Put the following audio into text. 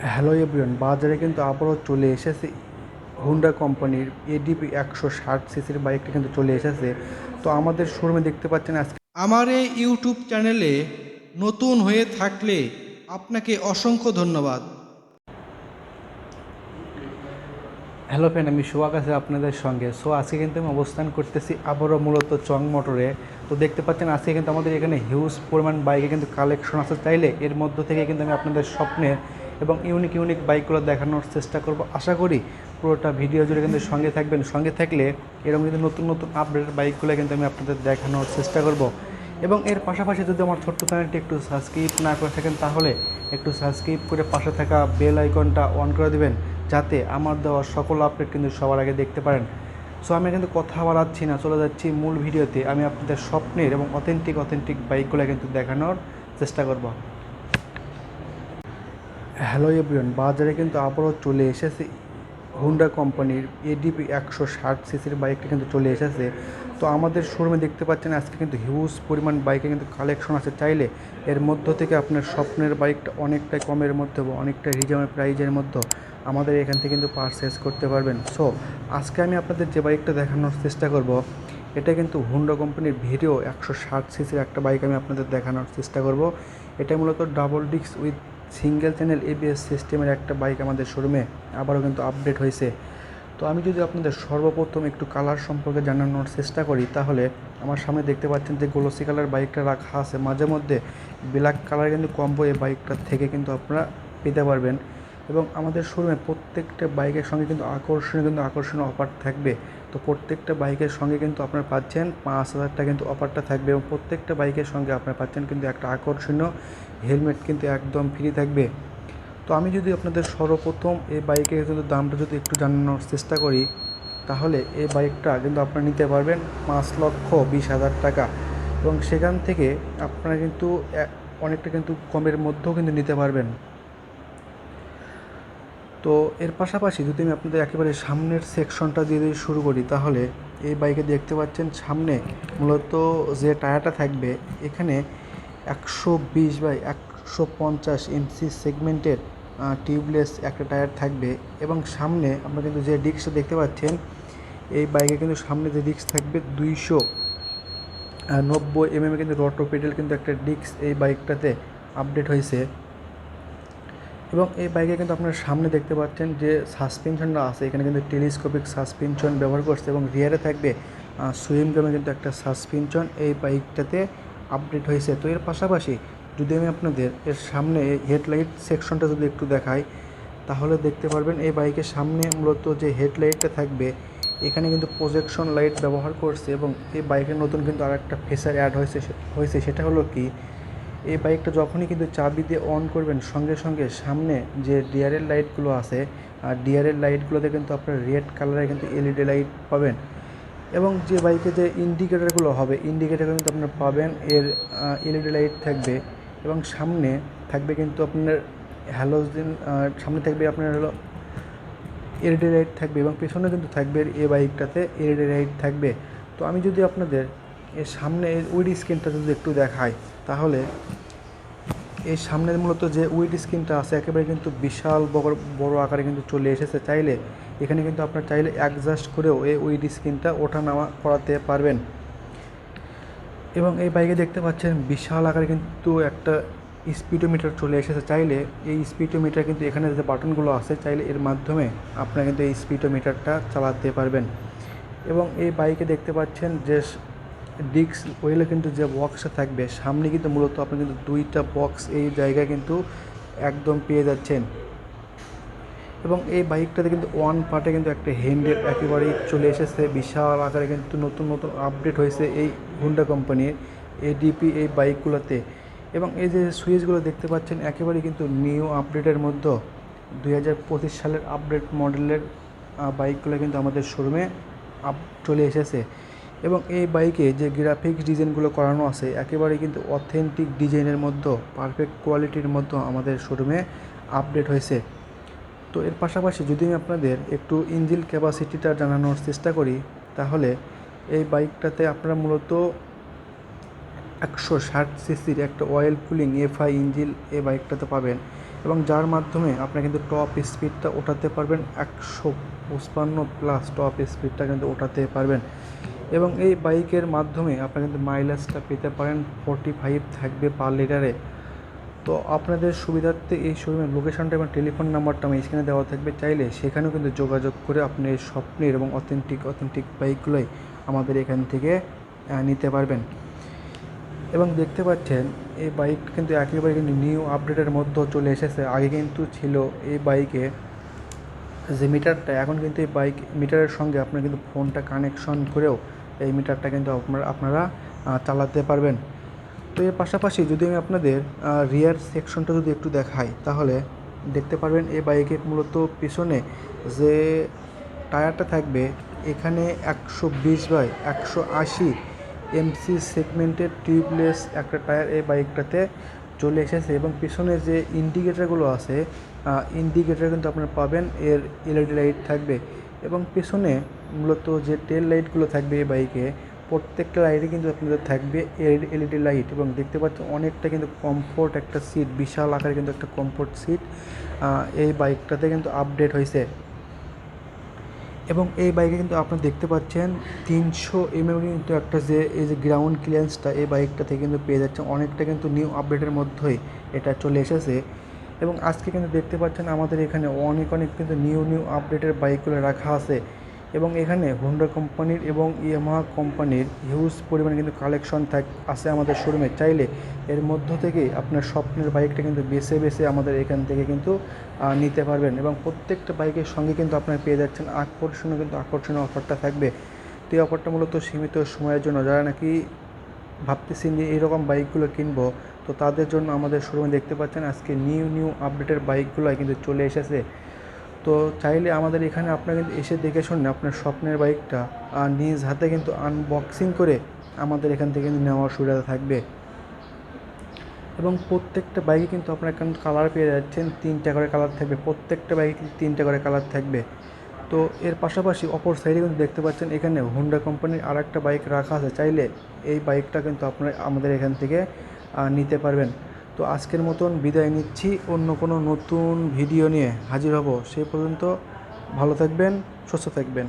Hello everyone, বাজারে কিন্তু আবারও চলে এসেছে হুন্ডা কোম্পানির এডিপি 160 সিসির বাইকটা কিন্তু চলে এসেছে। তো আমাদের শোরুমে দেখতে পাচ্ছেন আজকে আমার এই ইউটিউব চ্যানেলে নতুন হয়ে থাকলে আপনাকে অসংখ্য ধন্যবাদ। হ্যালো ফ্রেন্ড, আমি সোহাগ আছি আপনাদের সঙ্গে। আজকে কিন্তু আমি অবস্থান করতেছি আবারও মূলত চং মোটরে। তো দেখতে পাচ্ছেন আজকে কিন্তু আমাদের এখানে হিউজ পরিমাণ বাইকে কিন্তু কালেকশন আছে। চাইলে এর মধ্য থেকে কিন্তু আমি আপনাদের স্বপ্নের এবং ইউনিক ইউনিক বাইকগুলো দেখানোর চেষ্টা করব। আশা করি পুরোটা ভিডিও জুড়ে কিন্তু সঙ্গে থাকবেন। সঙ্গে থাকলে এরকম কিন্তু নতুন নতুন আপডেটের বাইকগুলো কিন্তু আমি আপনাদের দেখানোর চেষ্টা করব। এবং এর পাশাপাশি যদি আমার ছোট্ট চ্যানেলটি একটু সাবস্ক্রাইব না করে থাকেন, তাহলে একটু সাবস্ক্রাইব করে পাশে থাকা বেল আইকনটা অন করে দেবেন, যাতে আমার দেওয়া সকল আপডেট কিন্তু সবার আগে দেখতে পারেন। আমি কিন্তু কথা বাড়াচ্ছি না, চলে যাচ্ছি মূল ভিডিওতে। আমি আপনাদের স্বপ্নের এবং অথেন্টিক বাইকগুলো কিন্তু দেখানোর চেষ্টা করব। হ্যালো এভরিওয়ান, বাজারে কিন্তু আবারও চলে এসেছে হুন্ডা কোম্পানির এডিপি 160 সিসির বাইকটা কিন্তু চলে এসেছে। তো আমাদের শোরুমে দেখতে পাচ্ছেন আজকে কিন্তু হিউজ পরিমাণ বাইকে কিন্তু কালেকশন আছে। চাইলে এর মধ্য থেকে আপনার স্বপ্নের বাইকটা অনেকটাই কমের মধ্যে বা অনেকটা রিজনেবল প্রাইজের মধ্যে আমাদের এখান থেকে কিন্তু পারচেস করতে পারবেন। আজকে আমি আপনাদের যে বাইকটা দেখানোর চেষ্টা করব, এটা কিন্তু হুন্ডা কোম্পানির ভিডিও 160 সিসির একটা বাইক আমি আপনাদের দেখানোর চেষ্টা করব। এটা মূলত double disc with single channel ABS সিস্টেমের একটা বাইক আমাদের শোরুমে আবারও কিন্তু আপডেট হয়েছে। তো আমি যদি আপনাদের সর্বপ্রথম একটু কালার সম্পর্কে জানানোর চেষ্টা করি, তাহলে আমার সামনে দেখতে পাচ্ছেন যে গ্লোসি কালার বাইকটা রাখা আছে। মাঝে মধ্যে ব্ল্যাক কালার কিন্তু কম্বো এই বাইকটার থেকে কিন্তু আপনারা পেতে পারবেন। এবং আমাদের শোরুমে প্রত্যেকটা বাইকের সঙ্গে কিন্তু আকর্ষণীয় অফার থাকবে। তো প্রত্যেকটা বাইকের সঙ্গে কিন্তু আপনারা পাচ্ছেন 5,000 টাকা কিন্তু অফারটা থাকবে, এবং প্রত্যেকটা বাইকের সঙ্গে আপনারা পাচ্ছেন কিন্তু একটা আকর্ষণীয় হেলমেট কিন্তু একদম ফ্রি থাকবে। তো আমি যদি আপনাদের সর্বপ্রথম এই বাইকের যদি দামটা যদি একটু জানানোর চেষ্টা করি, তাহলে এই বাইকটা কিন্তু আপনারা নিতে পারবেন 5,20,000 টাকা, এবং সেখান থেকে আপনারা কিন্তু অনেকটা কিন্তু কমের মধ্যেও কিন্তু নিতে পারবেন। তো এর পাশাপাশি যদি আমি আপনাদের একেবারে সামনের সেকশনটা দিয়ে শুরু করি, তাহলে এই বাইকে দেখতে পাচ্ছেন সামনে মূলত যে টায়ারটা থাকবে, এখানে 120/150 ইঞ্চি সেগমেন্টের টিউবলেস একটা টায়ার থাকবে। এবং সামনে আমরা কিন্তু যে ডিস্কটা দেখতে পাচ্ছেন, এই বাইকে কিন্তু সামনে যে ডিস্ক থাকবে 290 কিন্তু রটো পেডেল কিন্তু একটা ডিস্ক এই বাইকটাতে আপডেট হয়েছে। এবং এই বাইকে কিন্তু আপনারা সামনে দেখতে পাচ্ছেন যে সাসপেনশনটা আছে, এখানে কিন্তু টেলিস্কোপিক সাসপেনশন ব্যবহার করছে, এবং রিয়ারে থাকবে সুইম গামে কিন্তু একটা সাসপেনশন এই বাইকটাতে আপডেট হয়েছে। তো এর পাশাপাশি যদি আমি আপনাদের এর সামনে হেডলাইট সেকশনটা যদি একটু দেখাই, তাহলে দেখতে পারবেন এই বাইকের সামনে মূলত যে হেডলাইটটা থাকবে, এখানে কিন্তু প্রজেকশন লাইট ব্যবহার করছে। এবং এই বাইকের নতুন কিন্তু আর একটা ফিচার অ্যাড হয়েছে সেটা হলো কি, এই বাইকটা যখনই কিন্তু চাবি দিয়ে অন করবেন, সঙ্গে সঙ্গে সামনে যে ডিআরএল লাইটগুলো আছে, আর ডিআরএল লাইটগুলোতে কিন্তু আপনার রেড কালারের কিন্তু এলইডি লাইট পাবেন। এবং যে বাইকে যে ইন্ডিকেটারগুলো হবে, ইন্ডিকেটার কিন্তু আপনার পাবেন এর এলইডি লাইট থাকবে। এবং সামনে থাকবে কিন্তু আপনার হ্যালোজেন, সামনে থাকবে আপনার হলো এলইডি লাইট থাকবে, এবং পেছনে কিন্তু থাকবে এই বাইকটাতে এলইডি লাইট থাকবে। তো আমি যদি আপনাদের এর সামনে উইড স্ক্রিনটা যদি একটু দেখাই, তাহলে এই সামনের মূলত যে উইড স্ক্রিনটা আছে, একেবারে কিন্তু বিশাল বড় আকারে কিন্তু চলে এসেছে। চাইলে এখানে কিন্তু আপনার চাইলে অ্যাডজাস্ট করেও এই উইড স্ক্রিনটা ওঠা নামা করাতে পারবেন। এবং এই বাইকে দেখতে পাচ্ছেন বিশাল আকারে কিন্তু একটা স্পিডোমিটার চলে এসেছে। চাইলে এই স্পিডোমিটার কিন্তু এখানে যে বাটনগুলো আছে, চাইলে এর মাধ্যমে আপনারা কিন্তু এই স্পিডোমিটারটা চালাতে পারবেন। এবং এই বাইকে দেখতে পাচ্ছেন যে ডিস্ক ওয়েলে কিন্তু যে বক্সটা থাকবে, সামনে কিন্তু মূলত আপনি কিন্তু দুইটা বক্স এই জায়গায় কিন্তু একদম পেয়ে যাচ্ছেন। এবং এই বাইকটাতে কিন্তু ওয়ান পার্টে কিন্তু একটা হ্যান্ডেল একেবারেই চলে এসেছে, বিশাল আকারে কিন্তু নতুন আপডেট হয়েছে এই হুন্ডা কোম্পানির এডিপি এই বাইকগুলোতে। এবং এই যে সুইচগুলো দেখতে পাচ্ছেন, একেবারেই কিন্তু নিউ আপডেটের মধ্যে 2025 সালের আপডেট মডেলের বাইকগুলো কিন্তু আমাদের শোরুমে চলে এসেছে। এবং এই বাইকে যে গ্রাফিক্স ডিজাইনগুলো করানো আছে, একেবারেই কিন্তু অথেন্টিক ডিজাইনের মধ্যে পারফেক্ট কোয়ালিটির মধ্যে আমাদের শোরুমে আপডেট হয়েছে। তো এর পাশাপাশি যদি আমি আপনাদের একটু ইঞ্জিন ক্যাপাসিটিটা জানানোর চেষ্টা করি, তাহলে এই বাইকটাতে আপনারা মূলত 160 সিসির একটা অয়েল কুলিং এফআই ইঞ্জিন এই বাইকটাতে পাবেন। এবং যার মাধ্যমে আপনারা কিন্তু টপ স্পিডটা ওঠাতে পারবেন, 155+ টপ স্পিডটা কিন্তু ওঠাতে পারবেন। এবং এই বাইকের মাধ্যমে আপনারা কিন্তু মাইলেজটা পেতে পারেন 45 থাকবে পার লিটারে। তো আপনাদের সুবিধার্থে এই শোরুমের লোকেশনটা এবং টেলিফোন নাম্বারটা আমি স্ক্রিনে দেওয়া থাকবে, চাইলে সেখানেও কিন্তু যোগাযোগ করে আপনি এই স্বপ্নের এবং অথেন্টিক বাইকগুলোই আমাদের এখান থেকে নিতে পারবেন। এবং দেখতে পাচ্ছেন এই বাইক কিন্তু একেবারে কিন্তু নিউ আপডেটের মধ্যেও চলে এসেছে। আগে কিন্তু ছিল এই বাইকে যে মিটারটা, এখন কিন্তু এই বাইক মিটারের সঙ্গে আপনারা কিন্তু ফোনটা কানেকশন করেও এই মিটারটা কিন্তু আপনারা চালাতে পারবেন। তো এর পাশাপাশি যদি আমি আপনাদের রিয়ার সেকশনটা যদি একটু দেখাই, তাহলে দেখতে পারবেন এই বাইকে মূলত পিছনে যে টায়ারটা থাকবে, এখানে 120/180 এমসি সেগমেন্টের টিউবলেস একটা টায়ার এই বাইকটাতে চলে এসেছে। এবং পিছনে যে ইন্ডিকেটারগুলো আছে, ইন্ডিকেটার কিন্তু আপনারা পাবেন, এর এলইডি লাইট থাকবে। এবং পেছনে মূলত যে টেল লাইটগুলো থাকবে এই বাইকে, প্রত্যেকটা লাইটে কিন্তু আপনাদের থাকবে এলইডি লাইট। এবং দেখতে পাচ্ছেন অনেকটা কিন্তু কমফোর্ট একটা সিট, বিশাল আকারে কিন্তু একটা কমফোর্ট সিট এই বাইকটাতে কিন্তু আপডেট হয়েছে। এবং এই বাইকে কিন্তু আপনারা দেখতে পাচ্ছেন 300 mm কিন্তু একটা যে এই যে গ্রাউন্ড ক্লিয়ারেন্সটা এই বাইকটা থেকে কিন্তু পেয়ে যাচ্ছে, অনেকটা কিন্তু নিউ আপডেটের মধ্যেই এটা চলে এসেছে। এবং আজকে কিন্তু দেখতে পাচ্ছেন আমাদের এখানে অনেক কিন্তু নিউ আপডেটের বাইকগুলো রাখা আছে। এবং এখানে হোন্ডা কোম্পানির এবং ইয়ামাহা কোম্পানির হিউজ পরিমাণে কিন্তু কালেকশন আছে আমাদের শোরুমে। চাইলে এর মধ্য থেকে আপনার স্বপ্নের বাইকটা কিন্তু বেছে আমাদের এখান থেকে কিন্তু নিতে পারবেন। এবং প্রত্যেকটা বাইকের সঙ্গে কিন্তু আপনারা পেয়ে যাচ্ছেন আকর্ষণীয় অফারটা থাকবে। তো এই অফারটা মূলত সীমিত সময়ের জন্য, যারা নাকি ভাবতেছেন যে এইরকম বাইকগুলো কিনবো, তো তাদের জন্য আমাদের শোরুমে দেখতে পাচ্ছেন আজকে নিউ আপডেটের বাইকগুলো কিন্তু চলে এসেছে। তো চাইলে আমাদের এখানে আপনারা কিন্তু এসে দেখে শুনে আপনার স্বপ্নের বাইকটা নিজ হাতে কিন্তু আনবক্সিং করে আমাদের এখান থেকে কিন্তু নেওয়ার সুবিধা থাকবে। এবং প্রত্যেকটা বাইকে কিন্তু আপনারা এখন কালার পেয়ে যাচ্ছেন, 3টা করে কালার থাকবে, প্রত্যেকটা বাইকে কিন্তু 3টা করে কালার থাকবে। তো এর পাশাপাশি অপর সাইডে কিন্তু দেখতে পাচ্ছেন এখানে হোন্ডা কোম্পানির আরেকটা বাইক রাখা আছে, চাইলে এই বাইকটা কিন্তু আপনারা আমাদের এখান থেকে নিতে পারবেন। তো আজকের মতন বিদায় নিচ্ছি, অন্য কোনো নতুন ভিডিও নিয়ে হাজির হব। সেই পর্যন্ত ভালো থাকবেন, সুস্থ থাকবেন।